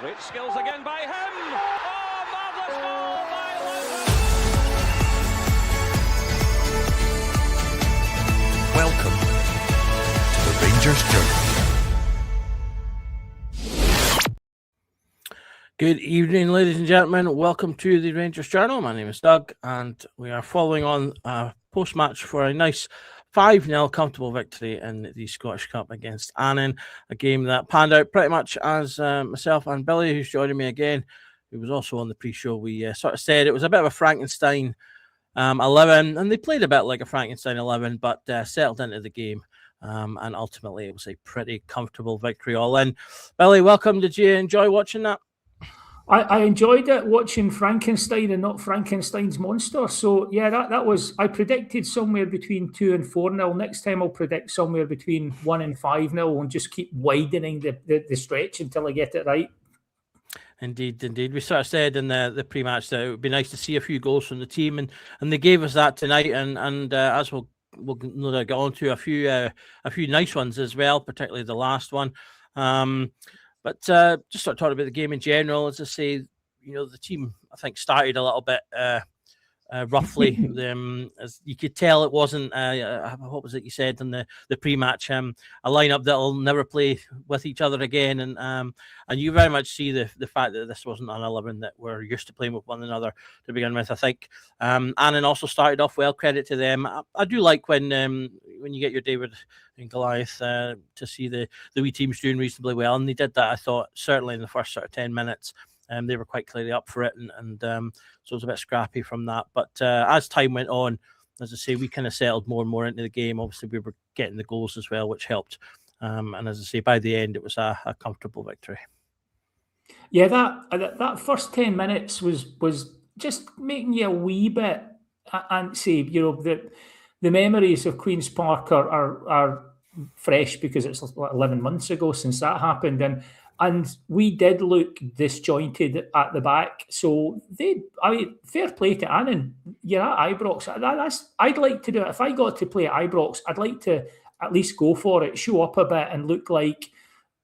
Great skills again by him. Oh, marvellous goal by Annan. Welcome to the Rangers Journal. Good evening, ladies and gentlemen. Welcome to the Rangers Journal. My name is Doug, and we are following on a post-match for a nice 5-0 comfortable victory in the Scottish Cup against Annan, a game that panned out pretty much as myself and Billy, who's joining me again, who was also on the pre-show, we sort of said it was a bit of a Frankenstein 11, and they played a bit like a Frankenstein 11, but settled into the game, and ultimately it was a pretty comfortable victory all in. Billy, welcome. Did you enjoy watching that? I enjoyed it, watching Frankenstein and not Frankenstein's monster. So yeah, that was, I predicted somewhere between 2 and 4-0. Next time I'll predict somewhere between 1 and 5-0 and just keep widening the stretch until I get it right. Indeed. We sort of said in the pre-match that it would be nice to see a few goals from the team, and they gave us that tonight. And as we'll no doubt get on to a few nice ones as well, particularly the last one. But just sort of talking about the game in general, as I say, the team, I think, started a little bit roughly. As you could tell, it wasn't, what was it you said in the pre-match, a lineup that'll never play with each other again. And you very much see the fact that this wasn't an 11 that we're used to playing with one another to begin with, I think. Annan also started off well, credit to them. I do like when you get your David and Goliath to see the wee teams doing reasonably well. And they did that, I thought, certainly in the first sort of 10 minutes. They were quite clearly up for it, and so it was a bit scrappy from that. But as time went on, as I say, we kind of settled more and more into the game. Obviously, we were getting the goals as well, which helped. And as I say, by the end, it was a comfortable victory. Yeah, that first 10 minutes was just making you a wee bit antsy. The memories of Queen's Park are fresh because it's 11 months ago since that happened, and we did look disjointed at the back. So fair play to Annan. You're at Ibrox. I'd like to do it. If I got to play at Ibrox, I'd like to at least go for it, show up a bit and look like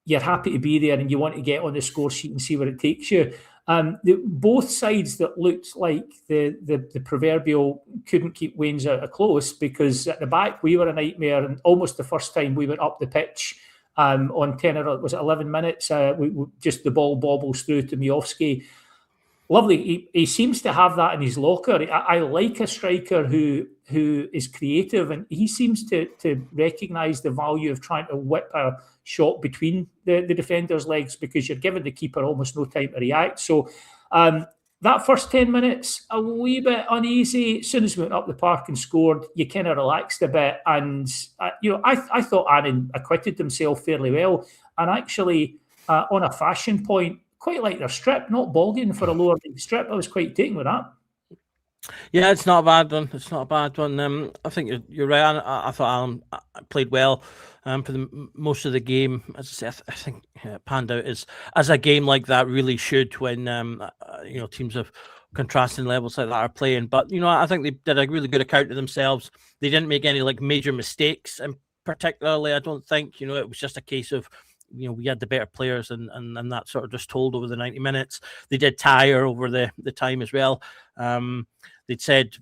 you're happy to be there and you want to get on the score sheet and see where it takes you. Both sides that looked like the proverbial couldn't keep Waynes out of close, because at the back we were a nightmare, and almost the first time we went up the pitch on 10 or was it 11 minutes, we just the ball bobbles through to Miovski. Lovely. He seems to have that in his locker. I like a striker who is creative, and he seems to recognise the value of trying to whip a shot between the defender's legs, because you're giving the keeper almost no time to react. So that first 10 minutes, a wee bit uneasy. As soon as we went up the park and scored, you kind of relaxed a bit. And, I thought Annan acquitted himself fairly well. And actually, on a fashion point, quite like their strip, not ball-game for a lower league strip. I was quite taken with that. Yeah, it's not a bad one. I think you're right. I thought Alan played well for most of the game. As I say, I think panned out as a game like that really should, when teams of contrasting levels like that are playing. But I think they did a really good account of themselves. They didn't make any major mistakes, and particularly, I don't think it was just a case of we had the better players, and that sort of just told over the 90 minutes. They did tire over the time as well. They'd said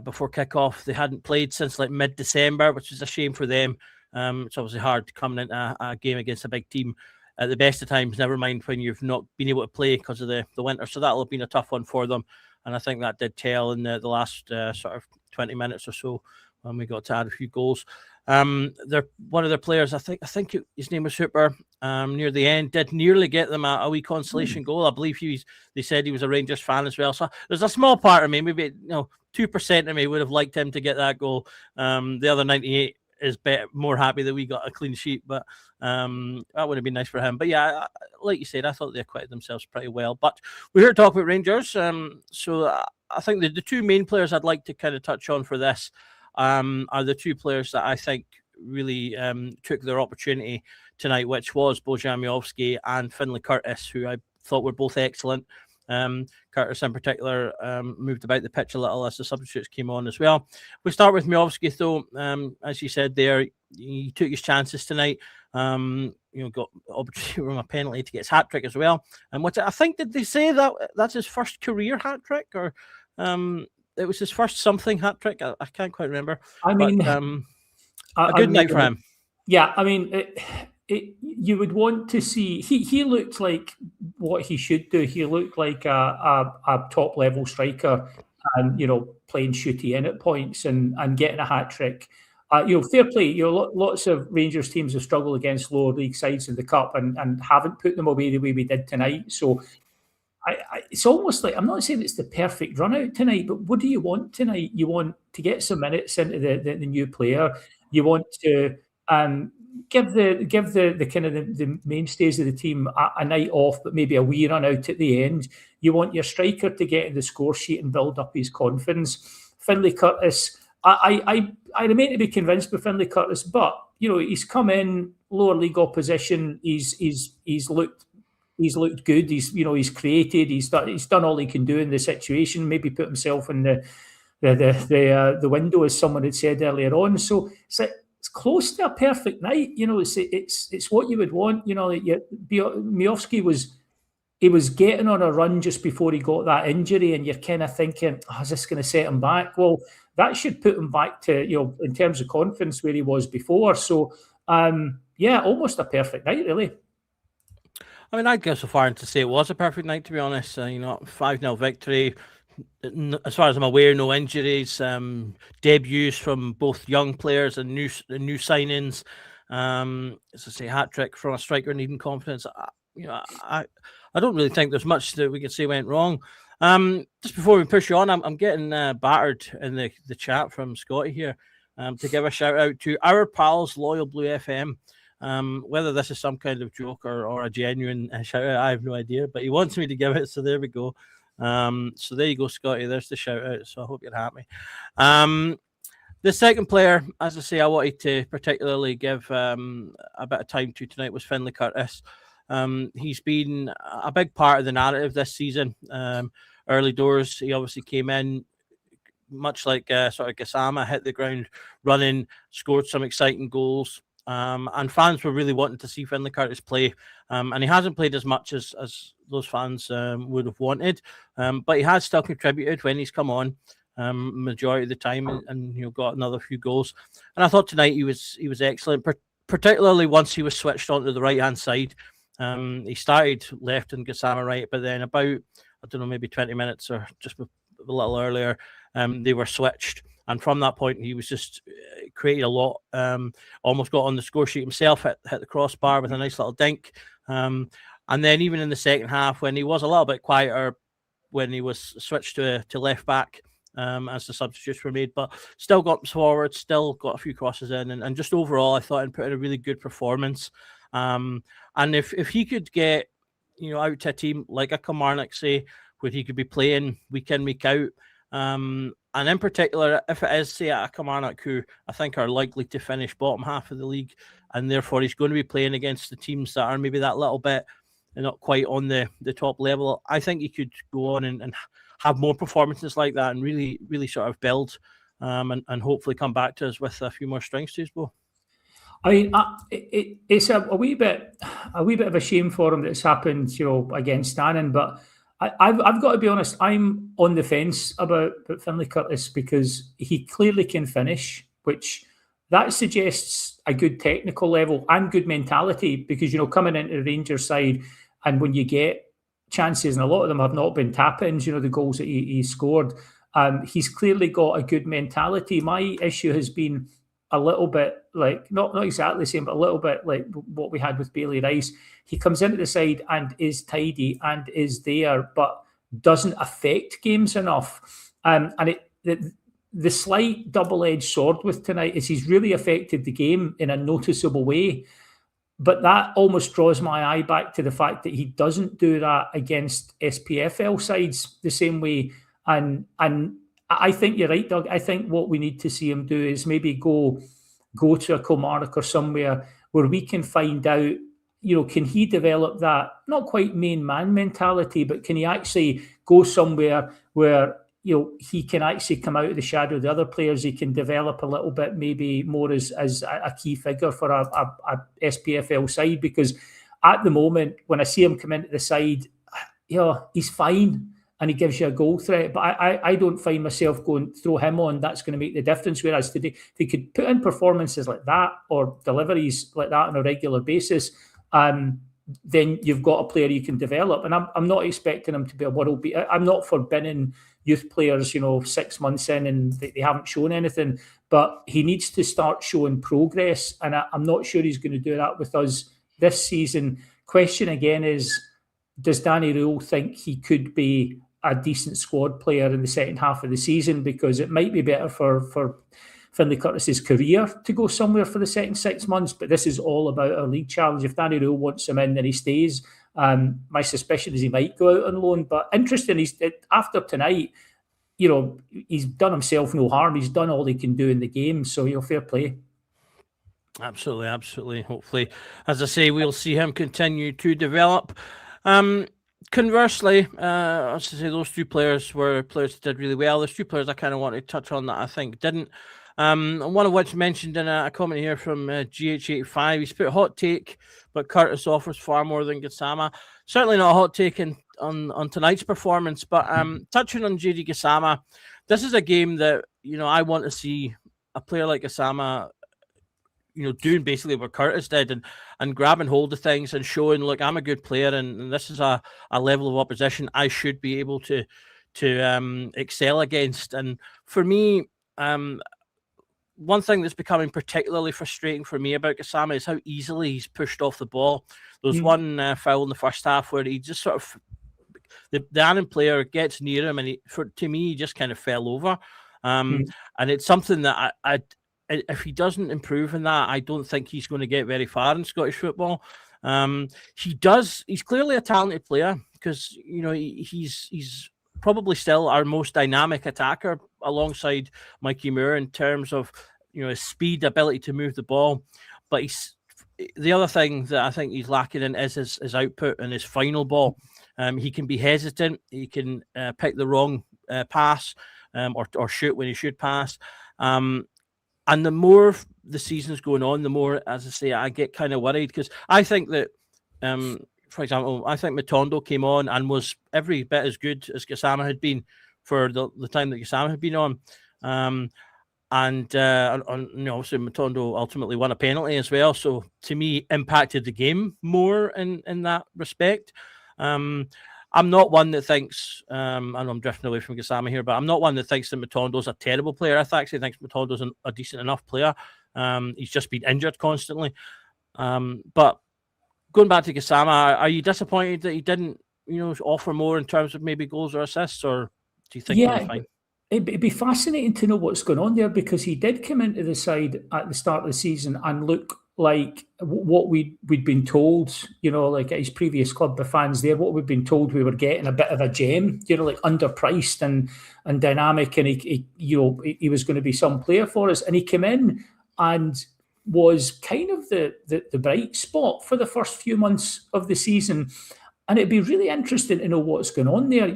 before kickoff they hadn't played since mid-December, which is a shame for them. It's obviously hard coming into a game against a big team at the best of times, never mind when you've not been able to play because of the winter. So that'll have been a tough one for them, and I think that did tell in the last sort of 20 minutes or so when we got to add a few goals. They're one of their players, I think his name was Hooper, near the end, did nearly get them a wee consolation goal. I believe they said he was a Rangers fan as well. So there's a small part of me, maybe 2% of me would have liked him to get that goal. The other 98 is more happy that we got a clean sheet, but that would have been nice for him. But yeah, like you said, I thought they acquitted themselves pretty well. But we're here to talk about Rangers. So I think the two main players I'd like to kind of touch on for this are the two players that I think really took their opportunity tonight, which was Bojan Miovski and Finlay Curtis, who I thought were both excellent. Curtis in particular moved about the pitch a little as the substitutes came on as well. We start with Miovski though. As you said there, he took his chances tonight. got opportunity from a penalty to get his hat trick as well. And what I think, did they say that that's his first career hat trick, or it was his first something hat trick? I can't quite remember. I mean, a good night for him. Yeah, I mean, you would want to see. He looked like what he should do. He looked like a top level striker, and playing shooty in at points and getting a hat trick. Fair play. Lots of Rangers teams have struggled against lower league sides in the cup and haven't put them away the way we did tonight. So it's almost like, I'm not saying it's the perfect run out tonight, but what do you want tonight? You want to get some minutes into the new player. You want to give the kind of the mainstays of the team a night off, but maybe a wee run out at the end. You want your striker to get in the score sheet and build up his confidence. Finlay Curtis, I remain to be convinced with Finlay Curtis, but he's come in lower league opposition. He's looked good. He's created. He's done all he can do in the situation. Maybe put himself in the window, as someone had said earlier on. So it's close to a perfect night. It's what you would want. Miovski was getting on a run just before he got that injury, and you're kind of thinking, is this going to set him back? Well, that should put him back to, in terms of confidence, where he was before. So, almost a perfect night, really. I mean, I'd go so far as to say it was a perfect night, to be honest. 5-0 victory. As far as I'm aware, no injuries. Debuts from both young players and new signings. As I say, hat trick from a striker needing confidence. I don't really think there's much that we could say went wrong. Just before we push you on, I'm getting battered in the chat from Scotty here to give a shout out to our pals, Loyal Blue FM. Whether this is some kind of joke or a genuine shout out, I have no idea, but he wants me to give it, so there we go. So there you go, Scotty. There's the shout out. So I hope you're happy. The second player, as I say, I wanted to particularly give a bit of time to tonight was Finlay Curtis. He's been a big part of the narrative this season. Early doors, he obviously came in much like sort of Gassama, hit the ground running, scored some exciting goals. And fans were really wanting to see Finlay Curtis play. And he hasn't played as much as those fans would have wanted. But he has still contributed when he's come on majority of the time and got another few goals. And I thought tonight he was excellent, particularly once he was switched onto the right-hand side. He started left and Gassama right, but then about, maybe 20 minutes or just a little earlier, they were switched. And from that point, he was just created a lot. Almost got on the score sheet himself, hit the crossbar with a nice little dink. And then even in the second half, when he was a little bit quieter, when he was switched to left back as the substitutes were made, but still got forward, still got a few crosses in. And just overall, I thought he put in a really good performance. And if he could get, out to a team like a Kilmarnock, say, where he could be playing week in, week out, and in particular, if it is, say, a Kilmarnock who I think are likely to finish bottom half of the league, and therefore he's going to be playing against the teams that are maybe that little bit not quite on the top level, I think he could go on and have more performances like that and really, really sort of build and hopefully come back to us with a few more strings to his bow. I mean, it's a wee bit of a shame for him that it's happened, against Annan. But I've got to be honest, I'm on the fence about Finlay Curtis because he clearly can finish, which that suggests a good technical level and good mentality. Because coming into the Rangers side, and when you get chances, and a lot of them have not been tap-ins, the goals that he scored, he's clearly got a good mentality. My issue has been a little bit like, not exactly the same, but a little bit like what we had with Bailey Rice. He comes into the side and is tidy and is there, but doesn't affect games enough. And the slight double-edged sword with tonight is he's really affected the game in a noticeable way. But that almost draws my eye back to the fact that he doesn't do that against SPFL sides the same way. And I think you're right, Doug. I think what we need to see him do is maybe go to a Kilmarnock or somewhere where we can find out, can he develop that, not quite main man mentality, but can he actually go somewhere where he can actually come out of the shadow of the other players. He can develop a little bit, maybe more as a key figure for a SPFL side, because at the moment, when I see him come into the side, he's fine and he gives you a goal threat. But I don't find myself going, throw him on, that's going to make the difference. Whereas today, if he could put in performances like that or deliveries like that on a regular basis, then you've got a player you can develop. And I'm not expecting him to be a world beat. I'm not for binning youth players, 6 months in and they haven't shown anything. But he needs to start showing progress. And I'm not sure he's going to do that with us this season. Question again is, does Danny Rule think he could be a decent squad player in the second half of the season? Because it might be better for Finlay Curtis's career to go somewhere for the second 6 months, but this is all about our league challenge. If Danny Rule wants him in, then he stays. My suspicion is he might go out on loan. But interesting, after tonight, he's done himself no harm. He's done all he can do in the game, so fair play. Absolutely. Hopefully, as I say, we'll see him continue to develop. Conversely, as I say, those two players were players that did really well. There's two players I kind of want to touch on that I think didn't. One of which mentioned in a comment here from GH85. He's put hot take, but Curtis offers far more than Gassama. Certainly not a hot take on tonight's performance, but touching on JD Gassama, this is a game that I want to see a player like Gassama doing basically what Curtis did and grabbing hold of things and showing, look, I'm a good player and this is a level of opposition I should be able to excel against. And for me, one thing that's becoming particularly frustrating for me about Gassama is how easily he's pushed off the ball. There was one foul in the first half where he just sort of, the Annan player gets near him and to me, he just kind of fell over. And it's something that if he doesn't improve in that, I don't think he's going to get very far in Scottish football. He's clearly a talented player because, he's probably still our most dynamic attacker alongside Mikey Moore in terms of, his speed, ability to move the ball. But the other thing that I think he's lacking in is his output and his final ball. He can be hesitant. He can pick the wrong pass or shoot when he should pass. And the more the season's going on, the more, as I say, I get kind of worried because I think that, for example, I think Matondo came on and was every bit as good as Gassama had been for the time that Gassama had been on. Obviously Matondo ultimately won a penalty as well. So to me, impacted the game more in that respect. I'm not one that thinks, and I'm drifting away from Gassama here, but I'm not one that thinks that Matondo's a terrible player. I actually think Matondo's a decent enough player. He's just been injured constantly. But going back to Gassama, are you disappointed that he didn't, offer more in terms of maybe goals or assists, or do you think he'll be fine? It'd be fascinating to know what's going on there because he did come into the side at the start of the season and look like what we'd been told, like at his previous club, the fans there, what we'd been told we were getting a bit of a gem, like underpriced and dynamic, and he was going to be some player for us. And he came in and was kind of the bright spot for the first few months of the season. And it'd be really interesting to know what's going on there.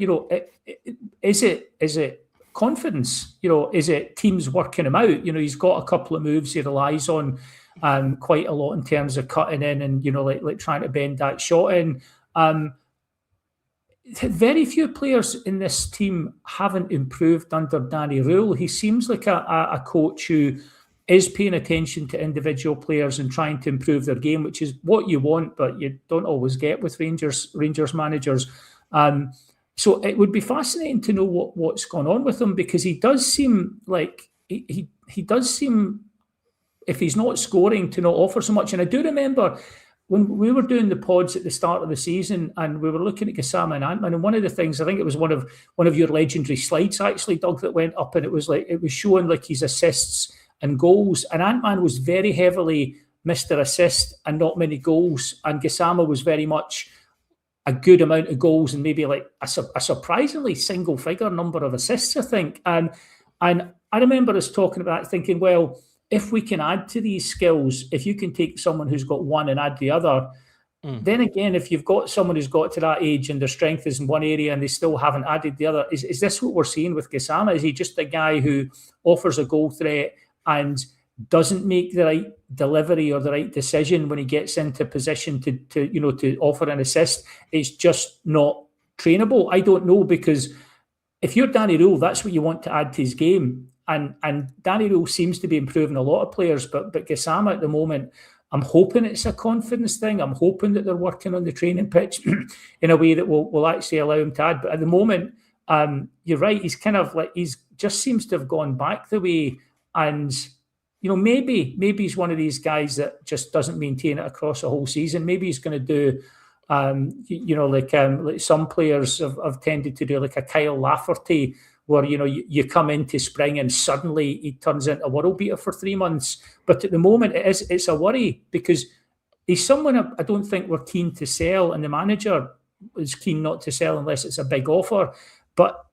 Is it confidence? Is it teams working him out? He's got a couple of moves he relies on quite a lot in terms of cutting in and like trying to bend that shot in. Very few players in this team haven't improved under Danny Rule. He seems like a coach who is paying attention to individual players and trying to improve their game, which is what you want, but you don't always get with Rangers managers. So it would be fascinating to know what's going on with him because he does seem like he does seem, if he's not scoring, to not offer so much. And I do remember when we were doing the pods at the start of the season and we were looking at Gassama and Ant-Man, and one of the things, I think it was one of your legendary slides actually, Doug, that went up, and it was showing like his assists and goals, and Ant-Man was very heavily Mr. Assist and not many goals, and Gassama was very much a good amount of goals and maybe like a surprisingly single figure number of assists, I think. And I remember us talking about thinking, well, if we can add to these skills, if you can take someone who's got one and add the other, then again, if you've got someone who's got to that age and their strength is in one area and they still haven't added the other, is this what we're seeing with Gassama? Is he just a guy who offers a goal threat and doesn't make the right delivery or the right decision when he gets into position to offer an assist? It's just not trainable. I don't know, because if you're Danny Rule, that's what you want to add to his game. And Danny Rule seems to be improving a lot of players, but Gassama at the moment, I'm hoping it's a confidence thing. I'm hoping that they're working on the training pitch in a way that will actually allow him to add. But at the moment, you're right. He's kind of like, he's just seems to have gone back the way. And, maybe he's one of these guys that just doesn't maintain it across a whole season. Maybe he's going to do, like some players have tended to do, like a Kyle Lafferty, where you come into spring and suddenly he turns into a world beater for 3 months. But at the moment, it's a worry, because he's someone I don't think we're keen to sell, and the manager is keen not to sell unless it's a big offer. But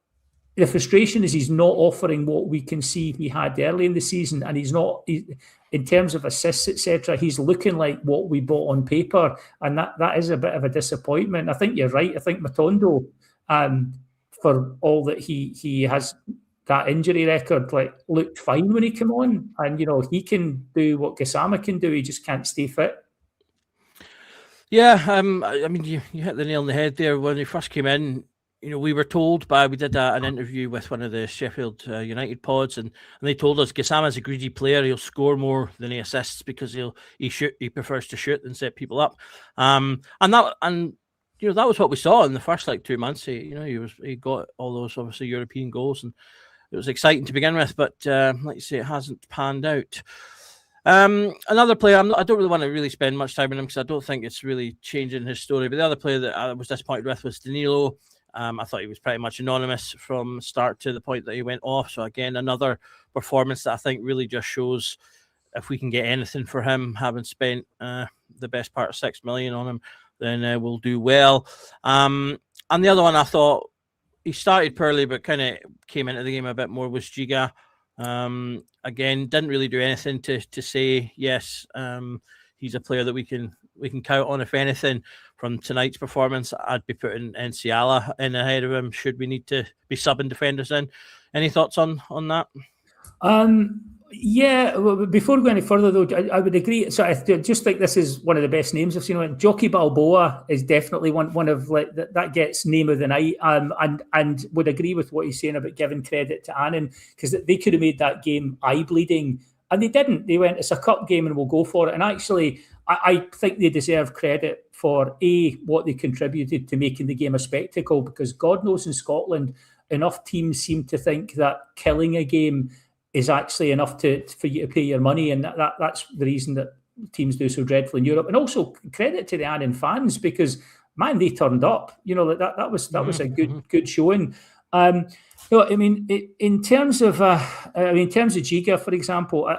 the frustration is he's not offering what we can see he had early in the season, and he's not, in terms of assists, etc. He's looking like what we bought on paper, and that is a bit of a disappointment. I think you're right. I think Matondo, for all that he has that injury record, looked fine when he came on, and he can do what Gassama can do. He just can't stay fit. Yeah, I mean, you hit the nail on the head there. When he first came in, we were told we did an interview with one of the Sheffield United pods, and they told us Gassama's a greedy player. He'll score more than he assists because he prefers to shoot than set people up. That was what we saw in the first 2 months. He got all those obviously European goals, and it was exciting to begin with. But like you say, it hasn't panned out. Another player, I don't really want to really spend much time on him because I don't think it's really changing his story. But the other player that I was disappointed with was Danilo. I thought he was pretty much anonymous from start to the point that he went off. So again, another performance that I think really just shows if we can get anything for him, having spent the best part of 6 million on him, then we'll do well. And the other one I thought he started poorly, but kind of came into the game a bit more, was Giga. Again, didn't really do anything to say yes. He's a player that we can count on. If anything, from tonight's performance, I'd be putting Nsiala in ahead of him. Should we need to be subbing defenders in? Any thoughts on that? Yeah, well, before we go any further, though, I would agree. So I just think this is one of the best names I've seen. Jockey Balboa is definitely one of that gets name of the night. And would agree with what he's saying about giving credit to Annan, because they could have made that game eye bleeding, and they didn't. They went, it's a cup game and we'll go for it. And actually, I think they deserve credit for what they contributed to making the game a spectacle, because God knows in Scotland, enough teams seem to think that killing a game is actually enough for you to pay your money, and that's the reason that teams do so dreadfully in Europe. And also credit to the Annan fans, because man, they turned up. That was a good showing. In terms of Giga, for example,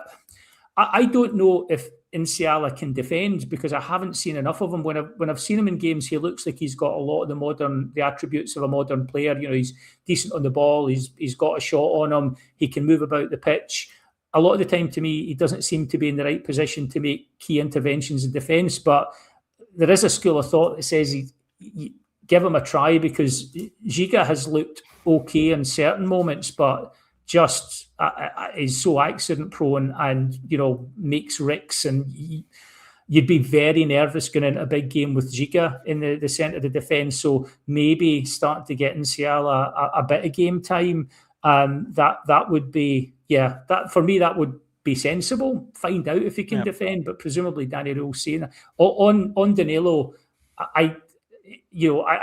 I don't know if Nsiala can defend, because I haven't seen enough of him. When I've seen him in games, he looks like he's got a lot of the attributes of a modern player. He's decent on the ball. He's got a shot on him. He can move about the pitch. A lot of the time, to me, he doesn't seem to be in the right position to make key interventions in defence. But there is a school of thought that says you give him a try, because Giga has looked okay in certain moments, but just is so accident prone and makes ricks, and you'd be very nervous going into a big game with Giga in the centre of the defence. So maybe starting to get Nsiala a bit of game time, that would be that for me, that would be sensible. Find out if he can defend, but presumably Danny Rule's saying that. On Danilo, I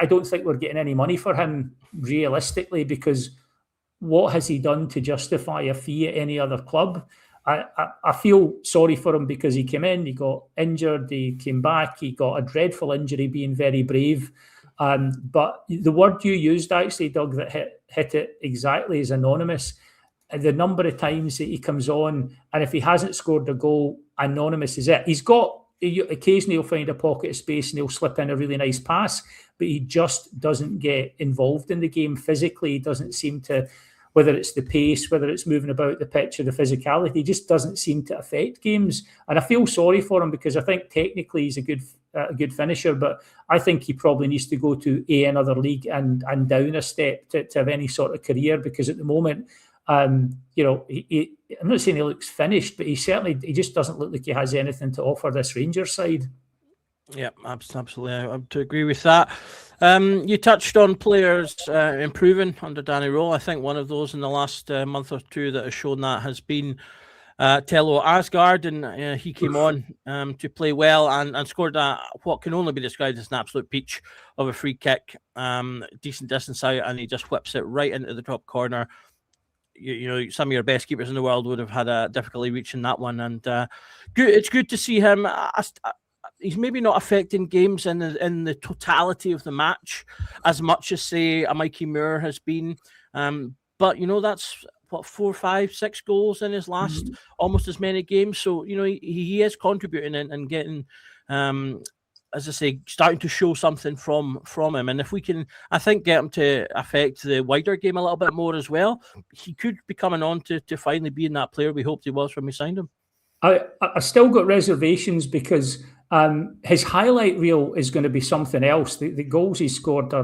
don't think we're getting any money for him realistically, because what has he done to justify a fee at any other club? I feel sorry for him, because he came in, he got injured, he came back, he got a dreadful injury, being very brave. But the word you used, actually, Doug, that hit it exactly, is anonymous. The number of times that he comes on, and if he hasn't scored a goal, anonymous is it. Occasionally he'll find a pocket of space and he'll slip in a really nice pass, but he just doesn't get involved in the game physically. He doesn't seem to, whether it's the pace, whether it's moving about the pitch or the physicality, he just doesn't seem to affect games. And I feel sorry for him, because I think technically he's a a good finisher, but I think he probably needs to go to another league and down a step to have any sort of career, because at the moment, I'm not saying he looks finished, but he just doesn't look like he has anything to offer this Rangers side. Yeah, absolutely. I have to agree with that. You touched on players improving under Danny Rowe. I think one of those in the last month or two that has shown that has been Tello Asgard, and he came on to play well and scored what can only be described as an absolute peach of a free kick, decent distance out, and he just whips it right into the top corner. Some of your best keepers in the world would have had a difficulty reaching that one, and it's good to see him. He's maybe not affecting games in the totality of the match as much as, say, a Mikey Moore has been. But that's what, 4, 5, 6 goals in his last almost as many games. So he is contributing and getting, as I say, starting to show something from him. And if we can, I think, get him to affect the wider game a little bit more as well, he could be coming on to finally being that player we hoped he was when we signed him. I still got reservations because his highlight reel is going to be something else. The goals he scored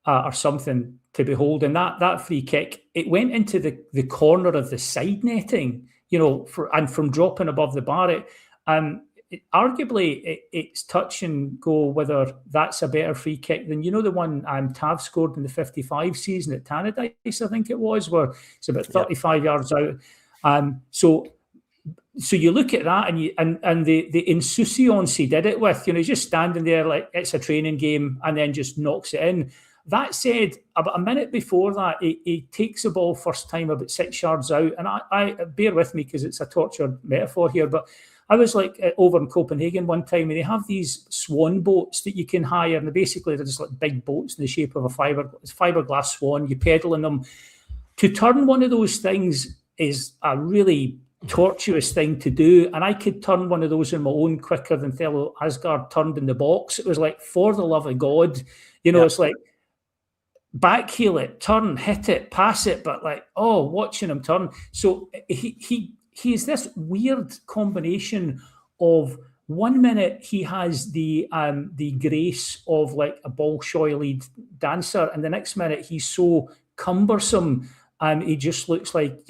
are something to behold. And that free kick, it went into the corner of the side netting, and from dropping above the bar. Arguably, it's touch and go whether that's a better free kick than the one Tav scored in the 55 season at Tannadice, I think it was, where it's about 35 yards out. So you look at that and the insouciance he did it with, he's just standing there like it's a training game and then just knocks it in. That said, about a minute before that, he takes the ball first time about 6 yards out. And I bear with me because it's a tortured metaphor here, but I was like over in Copenhagen one time, and they have these swan boats that you can hire, and they're just like big boats in the shape of a fiberglass swan. You pedal in them. To turn one of those things is a really tortuous thing to do, and I could turn one of those on my own quicker than Tello Asgard turned in the box. It was like, for the love of God, It's like backheel it, turn, hit it, pass it, but like, watching him turn. So he's this weird combination of 1 minute he has the grace of like a Bolshoi dancer, and the next minute he's so cumbersome. He just looks like,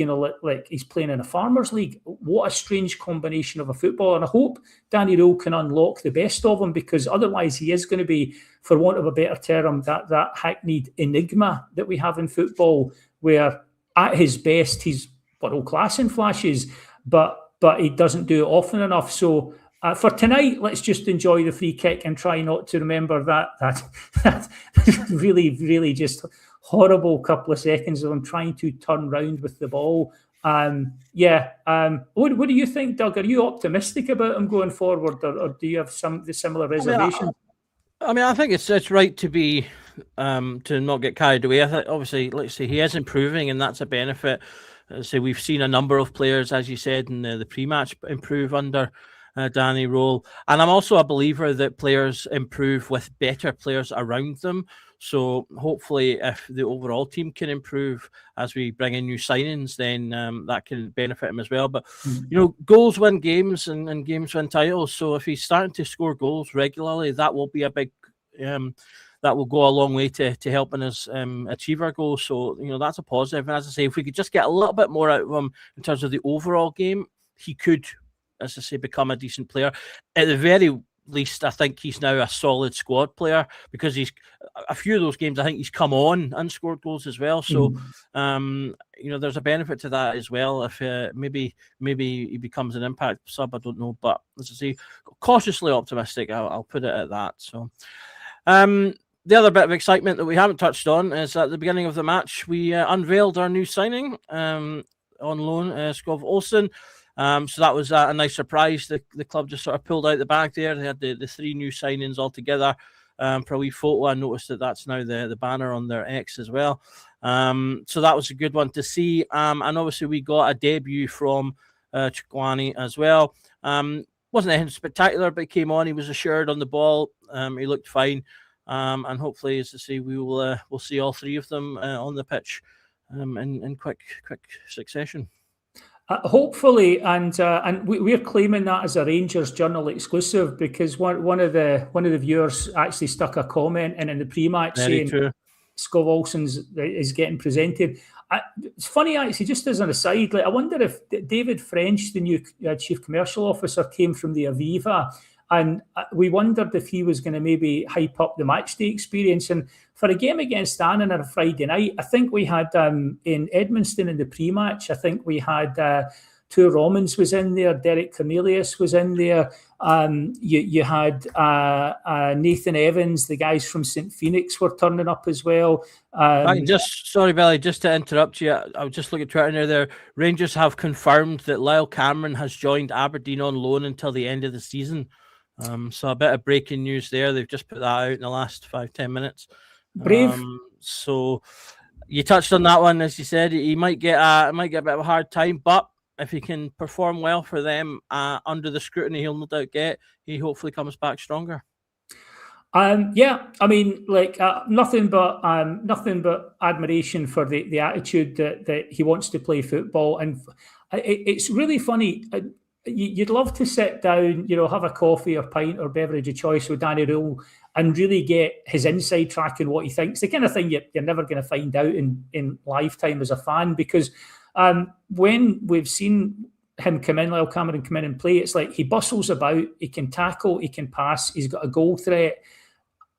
like he's playing in a farmers league. What a strange combination of a footballer. And I hope Danny Rowe can unlock the best of him, because otherwise he is going to be, for want of a better term, that hackneyed enigma that we have in football, where at his best he's world class in flashes, but he doesn't do it often enough. So for tonight, let's just enjoy the free kick and try not to remember that really, really just horrible couple of seconds of him trying to turn round with the ball. What do you think, Doug? Are you optimistic about him going forward, or do you have the similar reservations? I think it's right to be to not get carried away. I think, obviously, let's say he is improving, and that's a benefit. So we've seen a number of players, as you said, in the pre-match improve under Danny Rowe, and I'm also a believer that players improve with better players around them. So hopefully, if the overall team can improve as we bring in new signings, then that can benefit him as well. But goals win games, and games win titles. So if he's starting to score goals regularly, that will be a big that will go a long way to helping us achieve our goals. So that's a positive. And as I say, if we could just get a little bit more out of him in terms of the overall game, he could, as I say, become a decent player. At the very least, I think he's now a solid squad player, because he's a few of those games I think he's come on and scored goals as well. So there's a benefit to that as well. If maybe he becomes an impact sub, I don't know, but as I say, cautiously optimistic. I'll put it at that. So the other bit of excitement that we haven't touched on is at the beginning of the match we unveiled our new signing on loan, Skov Olsen. So that was a nice surprise. The club just sort of pulled out the bag there. They had the 3 new signings all together. For a wee photo, I noticed that's now the banner on their X as well. So that was a good one to see. And obviously we got a debut from Chukwani as well. Wasn't anything spectacular, but he came on. He was assured on the ball. He looked fine. And hopefully, as I say, we'll see all 3 of them on the pitch in quick succession. Hopefully, and we're claiming that as a Rangers Journal exclusive, because one of the viewers actually stuck a comment in the pre-match Very saying true. Scott Wilson's is getting presented. It's funny, actually, just as an aside, like I wonder if David French, the new chief commercial officer, came from the Aviva, and we wondered if he was going to maybe hype up the matchday experience. And for a game against Annan on a Friday night, I think we had in Edmundston in the pre-match, I think we had Tour Romans was in there, Derek Cornelius was in there. You had Nathan Evans, the guys from St Phoenix were turning up as well. Sorry, Billy, just to interrupt you. I was just looking at Twitter there. Rangers have confirmed that Lyle Cameron has joined Aberdeen on loan until the end of the season. So a bit of breaking news there. They've just put that out in the last 5-10 minutes. Brave. So you touched on that one, as you said. He might get a bit of a hard time, but if he can perform well for them under the scrutiny he'll no doubt get, he hopefully comes back stronger. Yeah, I mean, like nothing but admiration for the attitude that he wants to play football, and it's really funny. You'd love to sit down, have a coffee or pint or beverage of choice with Danny Rule and really get his inside track and what he thinks. The kind of thing you're never going to find out in lifetime as a fan, because when we've seen him come in, Lyle Cameron come in and play, it's like he bustles about, he can tackle, he can pass, he's got a goal threat.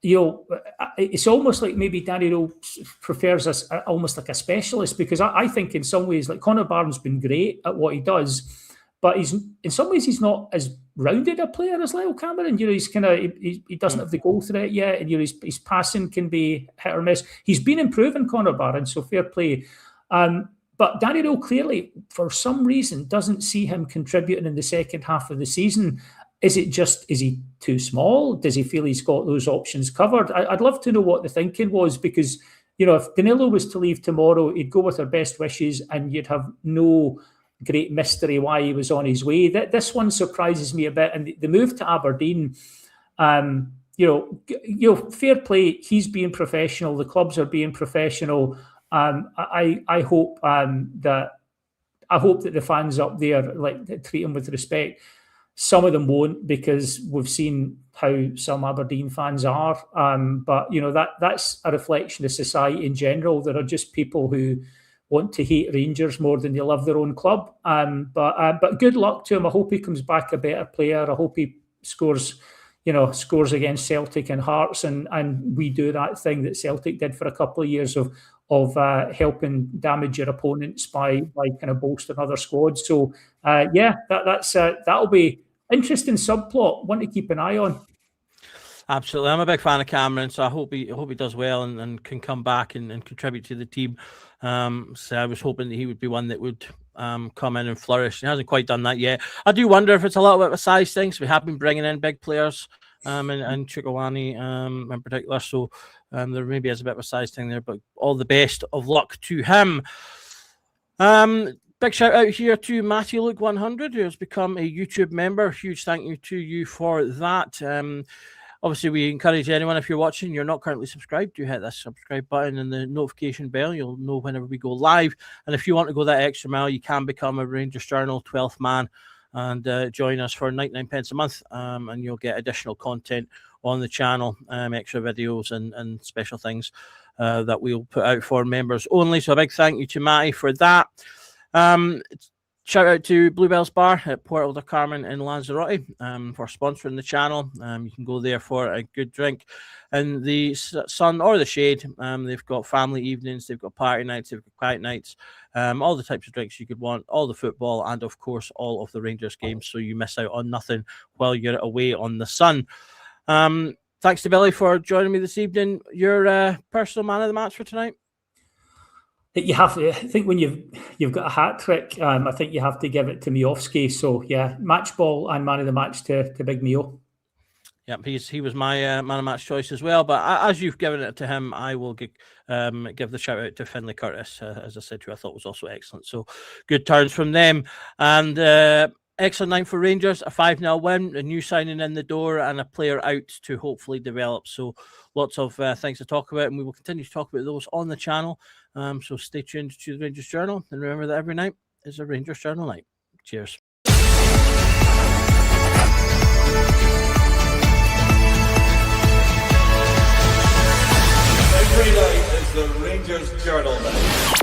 It's almost like maybe Danny Rule prefers us almost like a specialist, because I think in some ways, like Connor Barron's been great at what he does, but in some ways he's not as rounded a player as Lyle Cameron. He's he doesn't have the goal threat yet, and his passing can be hit or miss. He's been improving, Connor Barron, so fair play. But Danny Rule clearly, for some reason, doesn't see him contributing in the second half of the season. Is he too small? Does he feel he's got those options covered? I'd love to know what the thinking was, because, if Danilo was to leave tomorrow, he'd go with our best wishes and you'd have no great mystery why he was on his way. This one surprises me a bit. And the move to Aberdeen, fair play, he's being professional, the clubs are being professional. I hope that the fans up there treat him with respect. Some of them won't, because we've seen how some Aberdeen fans are. But that's a reflection of society in general. There are just people who want to hate Rangers more than they love their own club. But good luck to him. I hope he comes back a better player. I hope he scores against Celtic and Hearts, and we do that thing that Celtic did for a couple of years of helping damage your opponents by kind of bolstering other squads. So that'll be interesting subplot, one to keep an eye on. Absolutely, I'm a big fan of Cameron, so I hope he does well and can come back and contribute to the team. So I was hoping that he would be one that would come in and flourish. He hasn't quite done that yet. I do wonder if it's a little bit of a size thing. So we have been bringing in big players, and Chukawani in particular. So there maybe is a bit of a size thing there, but all the best of luck to him. Big shout out here to Matty Luke 100, who has become a YouTube member. Huge thank you to you for that. Obviously, we encourage anyone, if you're watching, you're not currently subscribed, do hit that subscribe button and the notification bell. You'll know whenever we go live. And if you want to go that extra mile, you can become a Rangers Journal 12th man and join us for 99 pence a month. And you'll get additional content on the channel, extra videos and special things that we'll put out for members only. So a big thank you to Matty for that. Shout out to Bluebell's Bar at Puerto del Carmen in Lanzarote for sponsoring the channel. You can go there for a good drink in the sun or the shade. They've got family evenings, they've got party nights, they've got quiet nights, all the types of drinks you could want, all the football, and of course all of the Rangers games, so you miss out on nothing while you're away on the sun. Thanks to Billy for joining me this evening. Your personal man of the match for tonight? You have to, I think when you've got a hat trick, I think you have to give it to Miofsky. So yeah, match ball and man of the match to Big Mio. Yeah, he was my man of match choice as well. But as you've given it to him, I will give the shout out to Finlay Curtis, as I said, who I thought was also excellent. So good turns from them. And excellent night for Rangers, a 5-0 win, a new signing in the door, and a player out to hopefully develop. So lots of things to talk about, and we will continue to talk about those on the channel. So stay tuned to the Rangers Journal, and remember that every night is a Rangers Journal night. Cheers. Every night is the Rangers Journal night.